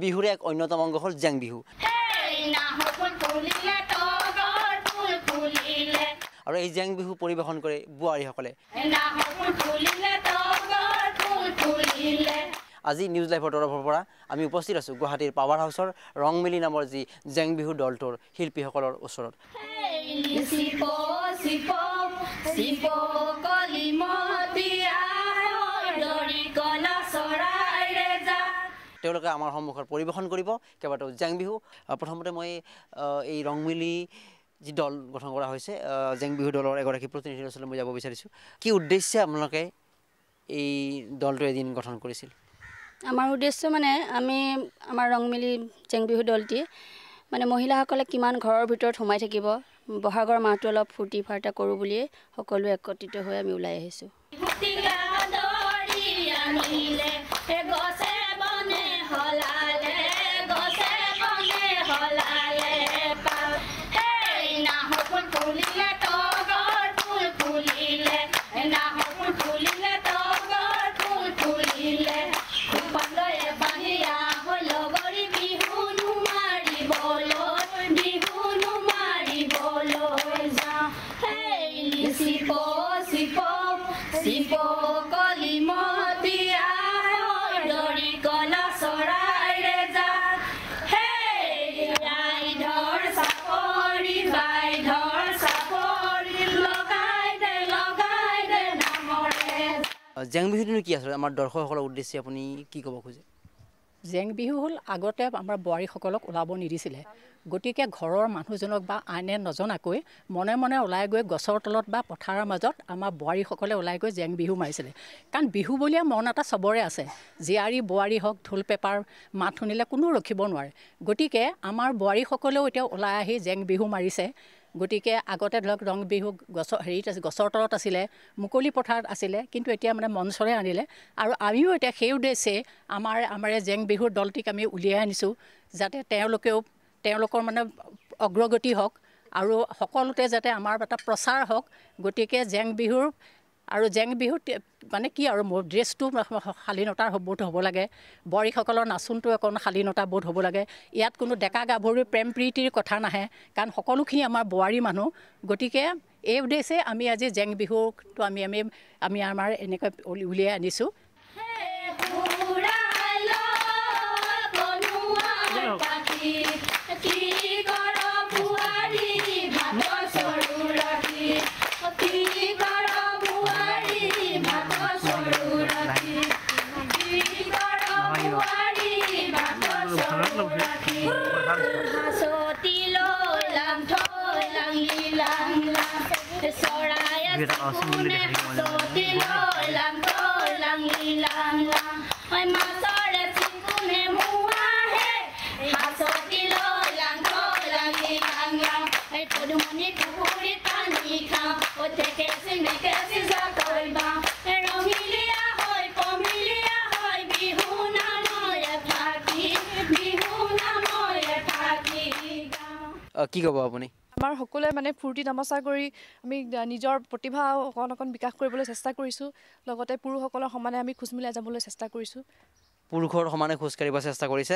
বিহুৰে এক অন্যতম অংগ হ'ল জেং বিহু আৰু এই জেং বিহু পৰিৱেশন কৰে বোৱাৰীসকলে আজি নিউজ লাইভৰ তৰফৰ পৰা আমি উপস্থিত আছোঁ গুৱাহাটীৰ পাৱাৰ হাউচৰ ৰংমিলি নামৰ যি জেং বিহু দলটোৰ শিল্পীসকলৰ ওচৰত তেওঁলোকে আমাৰ সন্মুখত পৰিৱেশন কৰিব কেইবাটাও জেং বিহু প্ৰথমতে মই এই ৰংমিলি যি দল গঠন কৰা হৈছে জেং বিহু দলৰ এগৰাকী প্ৰতিনিধিৰ ওচৰলৈ মই যাব বিচাৰিছোঁ কি উদ্দেশ্যে আপোনালোকে এই দলটো এদিন গঠন কৰিছিল আমাৰ উদ্দেশ্য মানে আমি আমাৰ ৰংমিলি জেং বিহু দলটি মানে মহিলাসকলে কিমান ঘৰৰ ভিতৰত সোমাই থাকিব বহাগৰ মাহটো অলপ ফূৰ্তি ফাৰ্তা কৰোঁ বুলিয়ে সকলোৱে একত্ৰিত হৈ আমি ওলাই আহিছোঁ জেং বিহুটো কি আছিলে আমাৰ দৰ্শকসকলৰ উদ্দেশ্যে আপুনি কি ক'ব খোজে জেং বিহু হ'ল আগতে আমাৰ বোৱাৰীসকলক ওলাব নিদিছিলে গতিকে ঘৰৰ মানুহজনক বা আইনে নজনাকৈ মনে মনে ওলাই গৈ গছৰ তলত বা পথাৰৰ মাজত আমাৰ বোৱাৰীসকলে ওলাই গৈ জেং বিহু মাৰিছিলে কাৰণ বিহু বুলিয়ে মন এটা চবৰে আছে জীয়াৰী বোৱাৰী হওক ঢোল পেপাৰ মাত শুনিলে কোনো ৰখিব নোৱাৰে গতিকে আমাৰ বোৱাৰীসকলেও এতিয়া ওলাই আহি জেং বিহু মাৰিছে গতিকে আগতে ধৰক ৰং বিহু গছৰ তলত আছিলে মুকলি পথাৰত আছিলে কিন্তু এতিয়া মানে মঞ্চৰে আনিলে আৰু আমিও এতিয়া সেই উদ্দেশ্যে আমাৰ জেং বিহুৰ দলটিক আমি উলিয়াই আনিছোঁ যাতে তেওঁলোকৰ মানে অগ্ৰগতি হওক আৰু সকলোতে যাতে আমাৰ এটা প্ৰচাৰ হওক গতিকে জেং বিহুত মানে কি আৰু মোৰ ড্ৰেছটো শালীনতাৰ বোধ হ'ব লাগে বোৱাৰীসকলৰ নাচোনটো অকণ শালীনতা বোধ হ'ব লাগে ইয়াত কোনো ডেকা গাভৰুৰ প্ৰেম প্ৰীতিৰ কথা নাহে কাৰণ সকলোখিনি আমাৰ বোৱাৰী মানুহ গতিকে এই উদ্দেশ্যে আমি আজি জেং বিহুটো আমি আমাৰ এনেকৈ উলিয়াই আনিছোঁ কি ক'ব আপুনি আমাৰ সকলোৱে মানে ফূৰ্তি তামাচা কৰি আমি নিজৰ প্ৰতিভা অকণ বিকাশ কৰিবলৈ চেষ্টা কৰিছোঁ লগতে পুৰুষসকলৰ সমানে আমি খোজ মিলাই যাবলৈ চেষ্টা কৰিছোঁ পুৰুষৰ সমানে খোজ কাঢ়িব চেষ্টা কৰিছে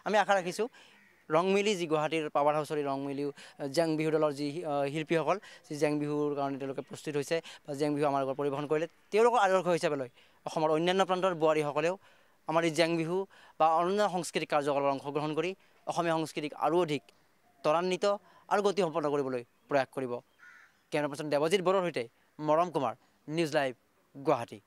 আমি আশা ৰাখিছোঁ ৰংমিলি যি গুৱাহাটীৰ পাৱাৰ হাউচৰ ৰং মিলি জেং বিহু দলৰ যি শিল্পীসকল যি জেং বিহুৰ কাৰণে তেওঁলোকে প্ৰস্তুত হৈছে বা জেং বিহু আমাৰ আগত পৰিৱেশন কৰিলে তেওঁলোকৰ আদৰ্শ হিচাপে লৈ অসমৰ অন্যান্য প্ৰান্তৰ বোৱাৰীসকলেও আমাৰ এই জেং বিহু বা অন্য সাংস্কৃতিক কাৰ্যকলাপত অংশগ্ৰহণ কৰি অসমীয়া সংস্কৃতিক আৰু অধিক ত্বৰান্বিত আৰু গতি সম্পন্ন কৰিবলৈ প্ৰয়াস কৰিব। কেমেৰা পাৰ্চন দেৱজিৎ বৰৰ সৈতে মৰম কুমাৰ, নিউজ লাইভ, গুৱাহাটী।